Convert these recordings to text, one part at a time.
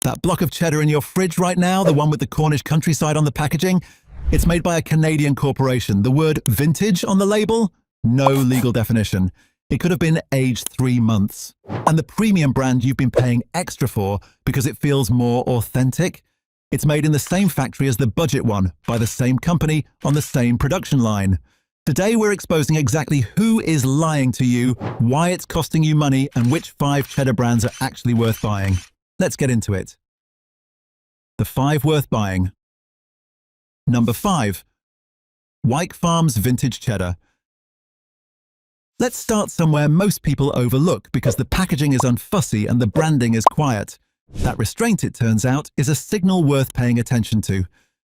That block of cheddar in your fridge right now, the one with the Cornish countryside on the packaging, it's made by a Canadian corporation. The word vintage on the label? No legal definition. It could have been aged 3 months. And the premium brand you've been paying extra for because it feels more authentic? It's made in the same factory as the budget one, by the same company, on the same production line. Today we're exposing exactly who is lying to you, why it's costing you money, and which 5 cheddar brands are actually worth buying. Let's get into it. The 5 worth buying. Number 5. Wyke Farms Vintage Cheddar. Let's start somewhere most people overlook because the packaging is unfussy and the branding is quiet. That restraint, it turns out, is a signal worth paying attention to.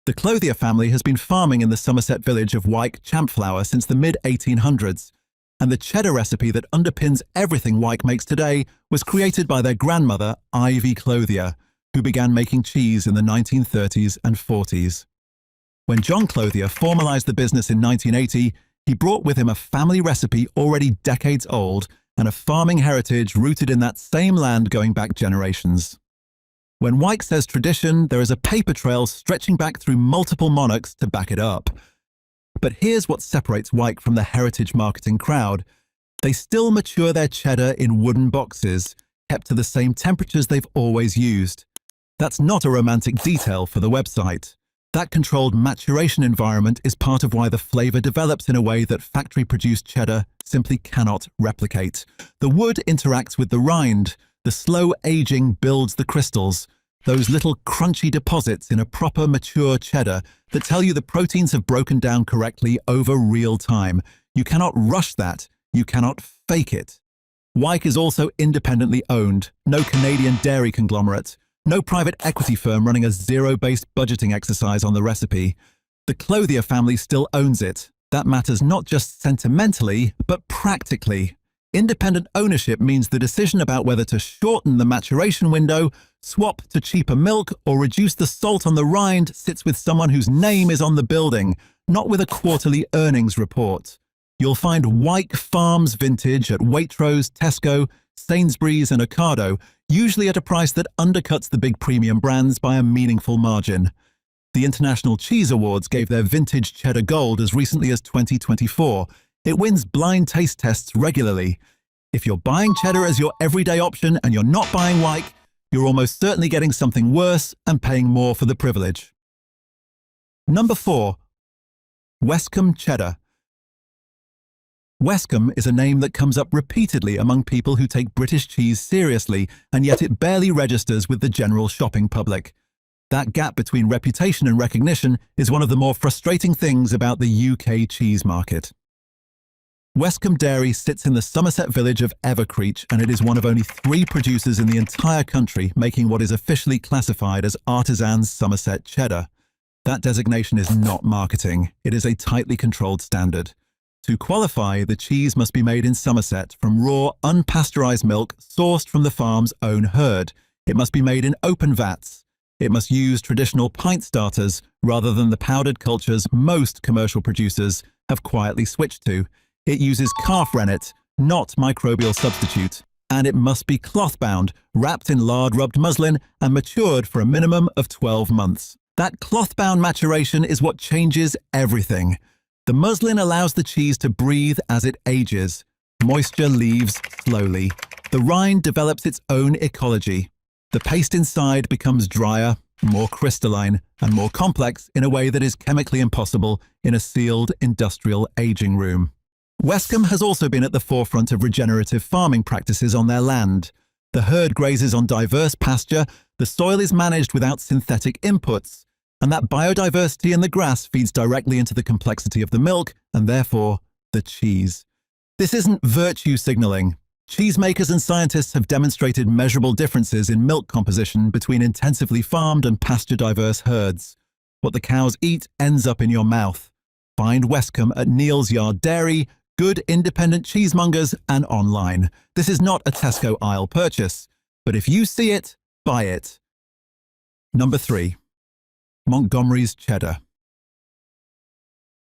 The Clothier family has been farming in the Somerset village of Wyke Champflower since the mid-1800s. And the cheddar recipe that underpins everything Wyke makes today was created by their grandmother, Ivy Clothier, who began making cheese in the 1930s and 40s. When John Clothier formalized the business in 1980, he brought with him a family recipe already decades old and a farming heritage rooted in that same land going back generations. When Wyke says tradition, there is a paper trail stretching back through multiple monarchs to back it up. But here's what separates Wyke from the heritage marketing crowd. They still mature their cheddar in wooden boxes, kept to the same temperatures they've always used. That's not a romantic detail for the website. That controlled maturation environment is part of why the flavor develops in a way that factory-produced cheddar simply cannot replicate. The wood interacts with the rind. The slow aging builds the crystals, those little crunchy deposits in a proper mature cheddar that tell you the proteins have broken down correctly over real time. You cannot rush that. You cannot fake it. Wyke is also independently owned. No Canadian dairy conglomerate. No private equity firm running a zero-based budgeting exercise on the recipe. The Clothier family still owns it. That matters not just sentimentally, but practically. Independent ownership means the decision about whether to shorten the maturation window, swap to cheaper milk, or reduce the salt on the rind sits with someone whose name is on the building, not with a quarterly earnings report. You'll find Wyke Farms Vintage at Waitrose, Tesco, Sainsbury's and Ocado, usually at a price that undercuts the big premium brands by a meaningful margin. The International Cheese Awards gave their vintage cheddar gold as recently as 2024. It wins blind taste tests regularly. If you're buying cheddar as your everyday option and you're not buying Wyke, you're almost certainly getting something worse and paying more for the privilege. Number 4. Westcombe Cheddar. Westcombe is a name that comes up repeatedly among people who take British cheese seriously, and yet it barely registers with the general shopping public. That gap between reputation and recognition is one of the more frustrating things about the UK cheese market. Westcombe Dairy sits in the Somerset village of Evercreech, and it is one of only 3 producers in the entire country making what is officially classified as artisan Somerset cheddar. That designation is not marketing. It is a tightly controlled standard. To qualify, the cheese must be made in Somerset from raw, unpasteurized milk sourced from the farm's own herd. It must be made in open vats. It must use traditional pint starters rather than the powdered cultures most commercial producers have quietly switched to. It uses calf rennet, not microbial substitute. And it must be cloth-bound, wrapped in lard-rubbed muslin and matured for a minimum of 12 months. That cloth-bound maturation is what changes everything. The muslin allows the cheese to breathe as it ages. Moisture leaves slowly. The rind develops its own ecology. The paste inside becomes drier, more crystalline, and more complex in a way that is chemically impossible in a sealed industrial aging room. Westcombe has also been at the forefront of regenerative farming practices on their land. The herd grazes on diverse pasture, the soil is managed without synthetic inputs, and that biodiversity in the grass feeds directly into the complexity of the milk and therefore the cheese. This isn't virtue signaling. Cheesemakers and scientists have demonstrated measurable differences in milk composition between intensively farmed and pasture-diverse herds. What the cows eat ends up in your mouth. Find Westcombe at Neal's Yard Dairy, good independent cheesemongers, and online. This is not a Tesco aisle purchase, but if you see it, buy it. Number 3. Montgomery's Cheddar.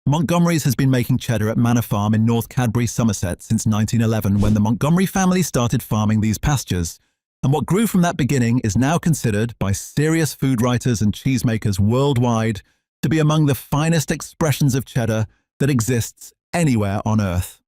Montgomery's has been making cheddar at Manor Farm in North Cadbury, Somerset since 1911 when the Montgomery family started farming these pastures. And what grew from that beginning is now considered by serious food writers and cheesemakers worldwide to be among the finest expressions of cheddar that exists anywhere on Earth.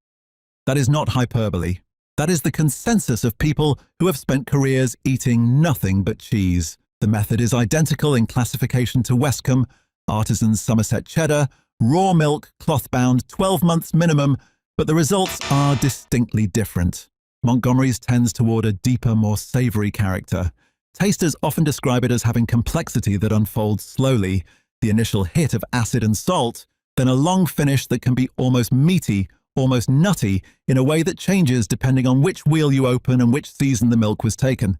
That is not hyperbole. That is the consensus of people who have spent careers eating nothing but cheese. The method is identical in classification to Westcombe, artisan Somerset cheddar, raw milk, cloth-bound, 12 months minimum, but the results are distinctly different. Montgomery's tends toward a deeper, more savory character. Tasters often describe it as having complexity that unfolds slowly, the initial hit of acid and salt, then a long finish that can be almost meaty, almost nutty, in a way that changes depending on which wheel you open and which season the milk was taken.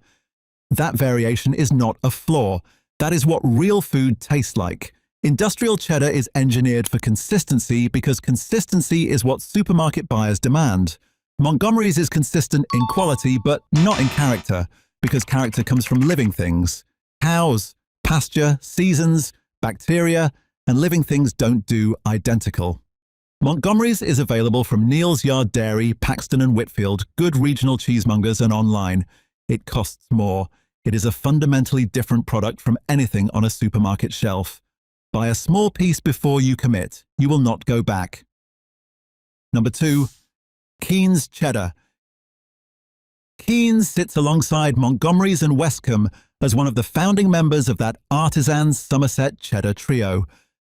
That variation is not a flaw. That is what real food tastes like. Industrial cheddar is engineered for consistency because consistency is what supermarket buyers demand. Montgomery's is consistent in quality but not in character, because character comes from living things. Cows, pasture, seasons, bacteria, and living things don't do identical. Montgomery's is available from Neal's Yard Dairy, Paxton and Whitfield, good regional cheesemongers, and online. It costs more. It is a fundamentally different product from anything on a supermarket shelf. Buy a small piece before you commit. You will not go back. Number 2. Keen's Cheddar. Keen's sits alongside Montgomery's and Westcombe as one of the founding members of that artisan Somerset cheddar trio.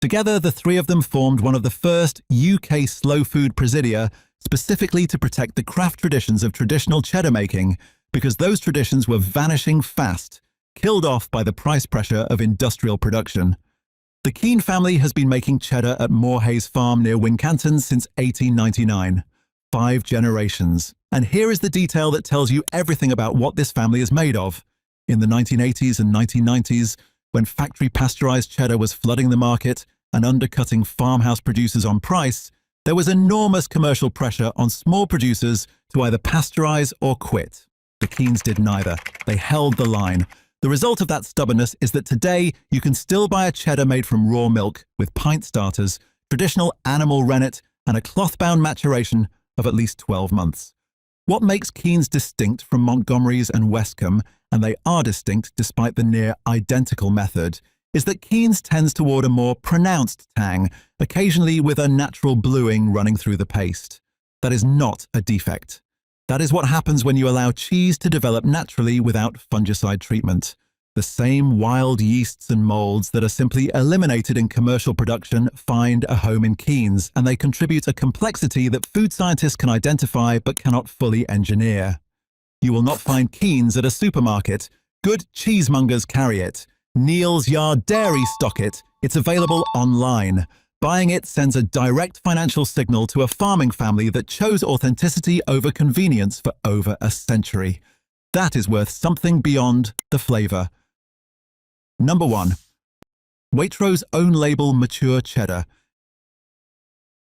Together, the three of them formed one of the first UK slow food presidia specifically to protect the craft traditions of traditional cheddar making, because those traditions were vanishing fast, killed off by the price pressure of industrial production. The Keen family has been making cheddar at Moorhays Farm near Wincanton since 1899. 5 generations. And here is the detail that tells you everything about what this family is made of. In the 1980s and 1990s, when factory pasteurized cheddar was flooding the market and undercutting farmhouse producers on price, there was enormous commercial pressure on small producers to either pasteurize or quit. The Keens did neither. They held the line. The result of that stubbornness is that today you can still buy a cheddar made from raw milk with pint starters, traditional animal rennet, and a cloth-bound maturation of at least 12 months. What makes Keen's distinct from Montgomery's and Westcombe, and they are distinct despite the near-identical method, is that Keen's tends toward a more pronounced tang, occasionally with a natural bluing running through the paste. That is not a defect. That is what happens when you allow cheese to develop naturally without fungicide treatment. The same wild yeasts and molds that are simply eliminated in commercial production find a home in Keen's, and they contribute a complexity that food scientists can identify but cannot fully engineer. You will not find Keen's at a supermarket. Good cheesemongers carry it. Neal's Yard Dairy stock it. It's available online. Buying it sends a direct financial signal to a farming family that chose authenticity over convenience for over a century. That is worth something beyond the flavor. Number 1. Waitrose own label mature cheddar.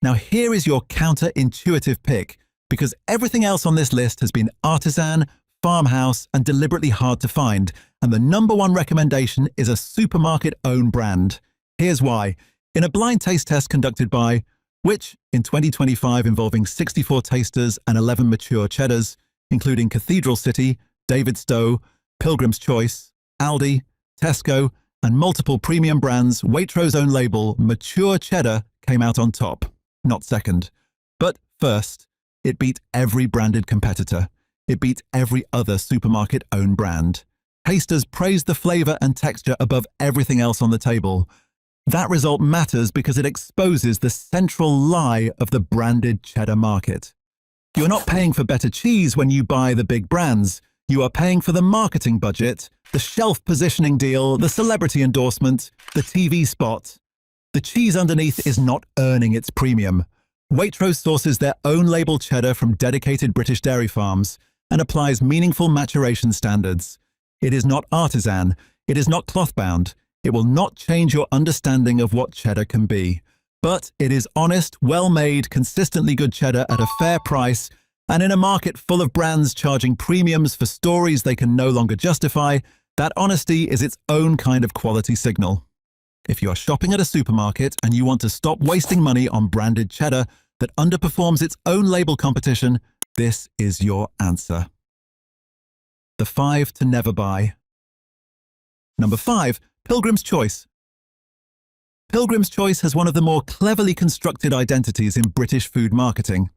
Now here is your counterintuitive pick, because everything else on this list has been artisan, farmhouse, and deliberately hard to find, and the number 1 recommendation is a supermarket own brand. Here's why. In a blind taste test conducted by, which in 2025 involving 64 tasters and 11 mature cheddars, including Cathedral City, David Stowe, Pilgrim's Choice, Aldi, Tesco, and multiple premium brands, Waitrose own label mature cheddar came out on top, not second. But first, it beat every branded competitor. It beat every other supermarket own brand. Tasters praised the flavor and texture above everything else on the table. That result matters because it exposes the central lie of the branded cheddar market. You're not paying for better cheese when you buy the big brands. You are paying for the marketing budget, the shelf positioning deal, the celebrity endorsement, the TV spot. The cheese underneath is not earning its premium. Waitrose sources their own label cheddar from dedicated British dairy farms and applies meaningful maturation standards. It is not artisan. It is not cloth-bound. It will not change your understanding of what cheddar can be. But it is honest, well-made, consistently good cheddar at a fair price, and in a market full of brands charging premiums for stories they can no longer justify, that honesty is its own kind of quality signal. If you are shopping at a supermarket and you want to stop wasting money on branded cheddar that underperforms its own label competition, this is your answer. The 5 to never buy. Number 5. Pilgrim's Choice. Pilgrim's Choice has one of the more cleverly constructed identities in British food marketing.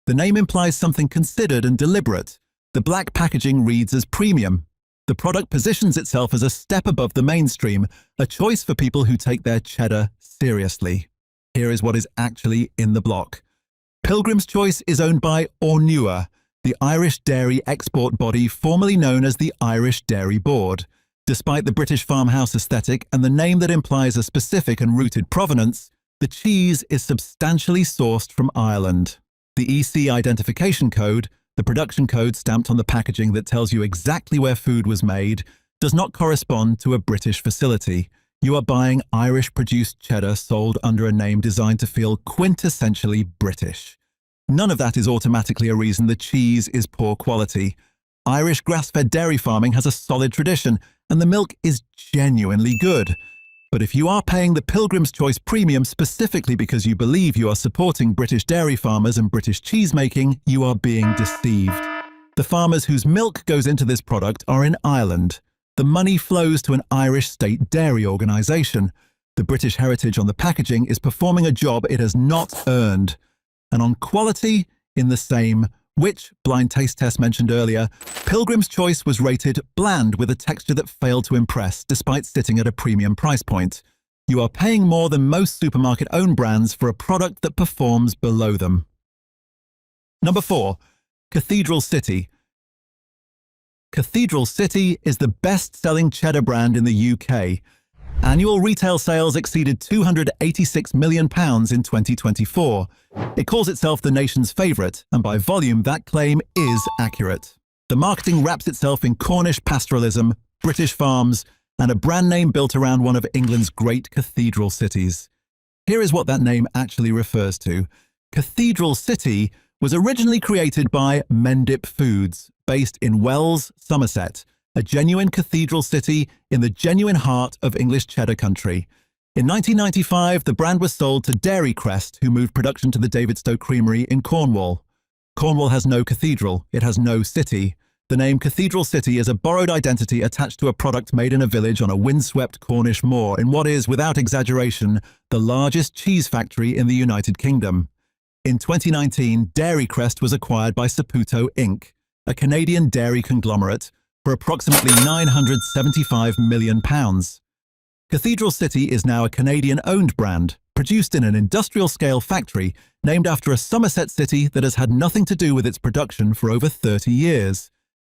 The name implies something considered and deliberate. The black packaging reads as premium. The product positions itself as a step above the mainstream, a choice for people who take their cheddar seriously. Here is what is actually in the block. Pilgrim's Choice is owned by Ornua, the Irish dairy export body formerly known as the Irish Dairy Board. Despite the British farmhouse aesthetic and the name that implies a specific and rooted provenance, the cheese is substantially sourced from Ireland. The EC identification code, the production code stamped on the packaging that tells you exactly where food was made, does not correspond to a British facility. You are buying Irish-produced cheddar sold under a name designed to feel quintessentially British. None of that is automatically a reason the cheese is poor quality. Irish grass-fed dairy farming has a solid tradition, and the milk is genuinely good. But if you are paying the Pilgrim's Choice premium specifically because you believe you are supporting British dairy farmers and British cheese-making, you are being deceived. The farmers whose milk goes into this product are in Ireland. The money flows to an Irish state dairy organisation. The British heritage on the packaging is performing a job it has not earned. And on quality, in the same, which blind taste test mentioned earlier, Pilgrim's Choice was rated bland with a texture that failed to impress despite sitting at a premium price point. You are paying more than most supermarket-owned brands for a product that performs below them. Number 4. Cathedral City. Cathedral City is the best-selling cheddar brand in the UK. Annual retail sales exceeded £286 million in 2024. It calls itself the nation's favourite, and by volume that claim is accurate. The marketing wraps itself in Cornish pastoralism, British farms, and a brand name built around one of England's great cathedral cities. Here is what that name actually refers to. Cathedral City was originally created by Mendip Foods, based in Wells, Somerset, a genuine cathedral city in the genuine heart of English cheddar country. In 1995, the brand was sold to Dairy Crest, who moved production to the Davidstow Creamery in Cornwall. Cornwall has no cathedral, it has no city. The name Cathedral City is a borrowed identity attached to a product made in a village on a windswept Cornish moor in what is, without exaggeration, the largest cheese factory in the United Kingdom. In 2019, Dairy Crest was acquired by Saputo Inc., a Canadian dairy conglomerate, for approximately £975 million. Cathedral City is now a Canadian-owned brand, produced in an industrial-scale factory named after a Somerset city that has had nothing to do with its production for over 30 years.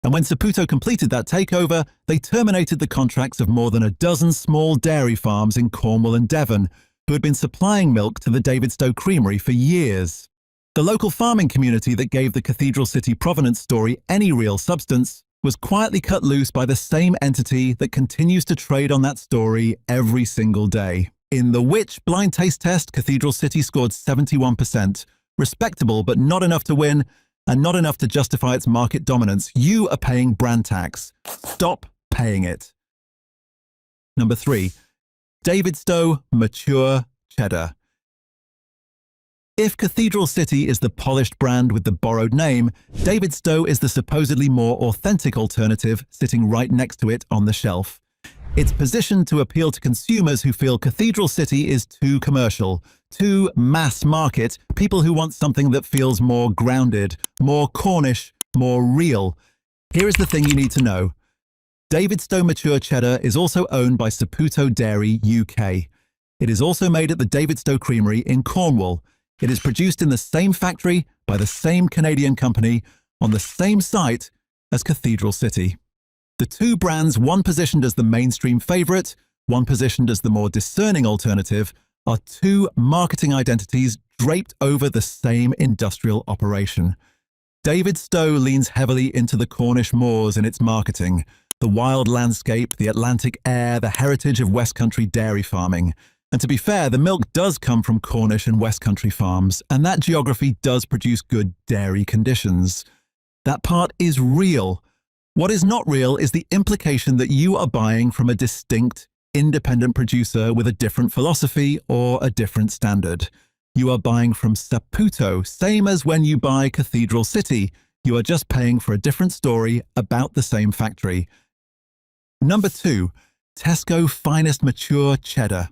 And when Saputo completed that takeover, they terminated the contracts of more than a dozen small dairy farms in Cornwall and Devon, who had been supplying milk to the Davidstow Creamery for years. The local farming community that gave the Cathedral City provenance story any real substance was quietly cut loose by the same entity that continues to trade on that story every single day. In the Which blind taste test, Cathedral City scored 71%. Respectable, but not enough to win, and not enough to justify its market dominance. You are paying brand tax. Stop paying it. Number 3. Davidstow Mature Cheddar. If Cathedral City is the polished brand with the borrowed name, Davidstow is the supposedly more authentic alternative sitting right next to it on the shelf. It's positioned to appeal to consumers who feel Cathedral City is too commercial, too mass market, people who want something that feels more grounded, more Cornish, more real. Here is the thing you need to know. Davidstow Mature Cheddar is also owned by Saputo Dairy UK. It is also made at the Davidstow Creamery in Cornwall. It is produced in the same factory by the same Canadian company on the same site as Cathedral City. The two brands, one positioned as the mainstream favourite, one positioned as the more discerning alternative, are two marketing identities draped over the same industrial operation. Davidstow leans heavily into the Cornish moors in its marketing, the wild landscape, the Atlantic air, the heritage of West Country dairy farming. And to be fair, the milk does come from Cornish and West Country farms, and that geography does produce good dairy conditions. That part is real. What is not real is the implication that you are buying from a distinct, independent producer with a different philosophy or a different standard. You are buying from Saputo, same as when you buy Cathedral City. You are just paying for a different story about the same factory. Number 2, Tesco Finest Mature Cheddar.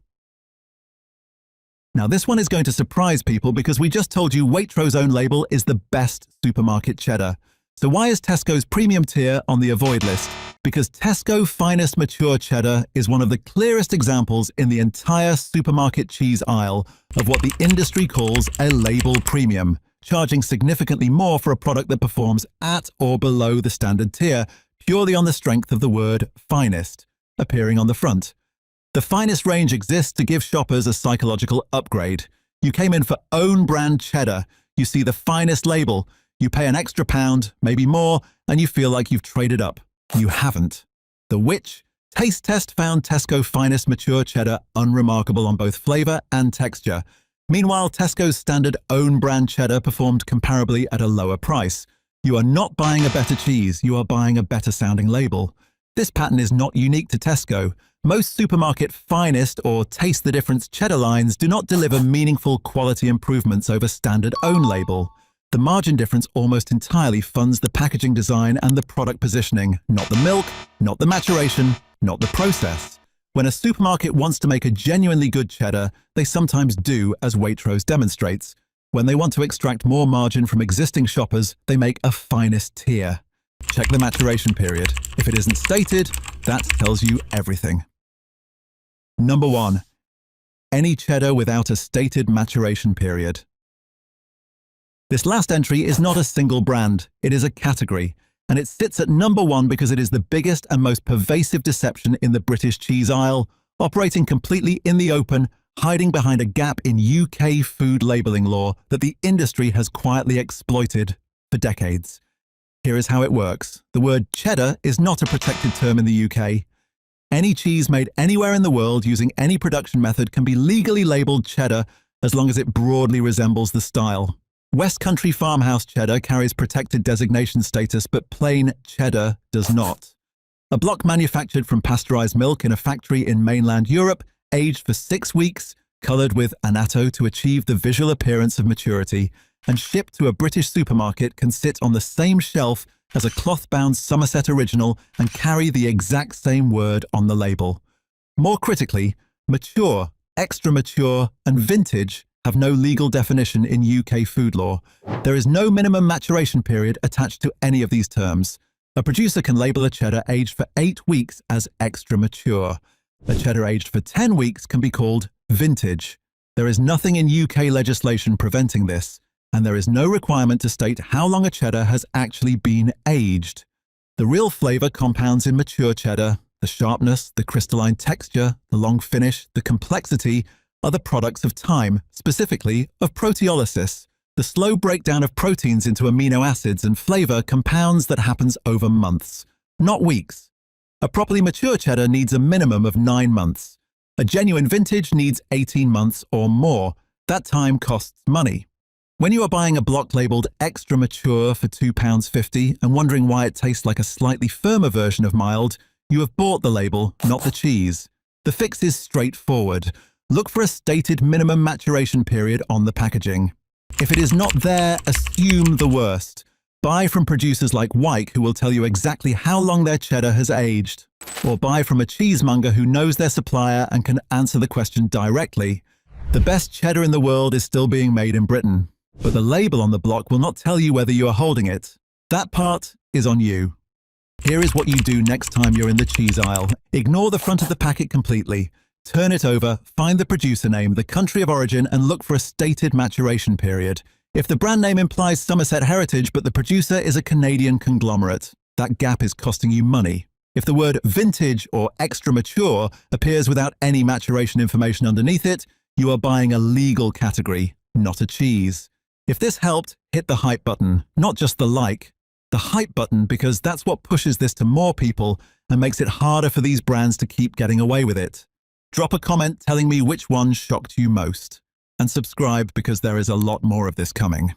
Now this one is going to surprise people because we just told you Waitrose own label is the best supermarket cheddar. So why is Tesco's premium tier on the avoid list? Because Tesco Finest Mature Cheddar is one of the clearest examples in the entire supermarket cheese aisle of what the industry calls a label premium, charging significantly more for a product that performs at or below the standard tier, purely on the strength of the word finest appearing on the front. The Finest range exists to give shoppers a psychological upgrade. You came in for own brand cheddar, you see the Finest label, you pay an extra £1, maybe more, and you feel like you've traded up. You haven't. The Which? Taste test found Tesco Finest Mature Cheddar unremarkable on both flavour and texture. Meanwhile, Tesco's standard own brand cheddar performed comparably at a lower price. You are not buying a better cheese, you are buying a better sounding label. This pattern is not unique to Tesco. Most supermarket Finest or Taste the Difference cheddar lines do not deliver meaningful quality improvements over standard own label. The margin difference almost entirely funds the packaging design and the product positioning, not the milk, not the maturation, not the process. When a supermarket wants to make a genuinely good cheddar, they sometimes do, as Waitrose demonstrates. When they want to extract more margin from existing shoppers, they make a Finest tier. Check the maturation period. If it isn't stated, that tells you everything. Number 1. Any cheddar without a stated maturation period. This last entry is not a single brand, it is a category, and it sits at number 1 because it is the biggest and most pervasive deception in the British cheese aisle, operating completely in the open, hiding behind a gap in UK food labelling law that the industry has quietly exploited for decades. Here is how it works. The word cheddar is not a protected term in the UK. Any cheese made anywhere in the world using any production method can be legally labelled cheddar as long as it broadly resembles the style. West Country farmhouse cheddar carries protected designation status, but plain cheddar does not. A block manufactured from pasteurized milk in a factory in mainland Europe, aged for 6 weeks, colored with annatto to achieve the visual appearance of maturity, and shipped to a British supermarket can sit on the same shelf as a cloth-bound Somerset original and carry the exact same word on the label. More critically, mature, extra mature, and vintage have no legal definition in UK food law. There is no minimum maturation period attached to any of these terms. A producer can label a cheddar aged for 8 weeks as extra mature. A cheddar aged for 10 weeks can be called vintage. There is nothing in UK legislation preventing this, and there is no requirement to state how long a cheddar has actually been aged. The real flavour compounds in mature cheddar, the sharpness, the crystalline texture, the long finish, the complexity, are the products of time, specifically of proteolysis, the slow breakdown of proteins into amino acids, and flavour compounds that happens over months, not weeks. A properly mature cheddar needs a minimum of 9 months. A genuine vintage needs 18 months or more. That time costs money. When you are buying a block labelled extra mature for £2.50 and wondering why it tastes like a slightly firmer version of mild, you have bought the label, not the cheese. The fix is straightforward. Look for a stated minimum maturation period on the packaging. If it is not there, assume the worst. Buy from producers like Wyke, who will tell you exactly how long their cheddar has aged. Or buy from a cheesemonger who knows their supplier and can answer the question directly. The best cheddar in the world is still being made in Britain, but the label on the block will not tell you whether you are holding it. That part is on you. Here is what you do next time you're in the cheese aisle. Ignore the front of the packet completely. Turn it over, find the producer name, the country of origin, and look for a stated maturation period. If the brand name implies Somerset heritage but the producer is a Canadian conglomerate, that gap is costing you money. If the word vintage or extra mature appears without any maturation information underneath it, you are buying a legal category, not a cheese. If this helped, hit the hype button, not just the like. The hype button, because that's what pushes this to more people and makes it harder for these brands to keep getting away with it. Drop a comment telling me which one shocked you most. And subscribe because there is a lot more of this coming.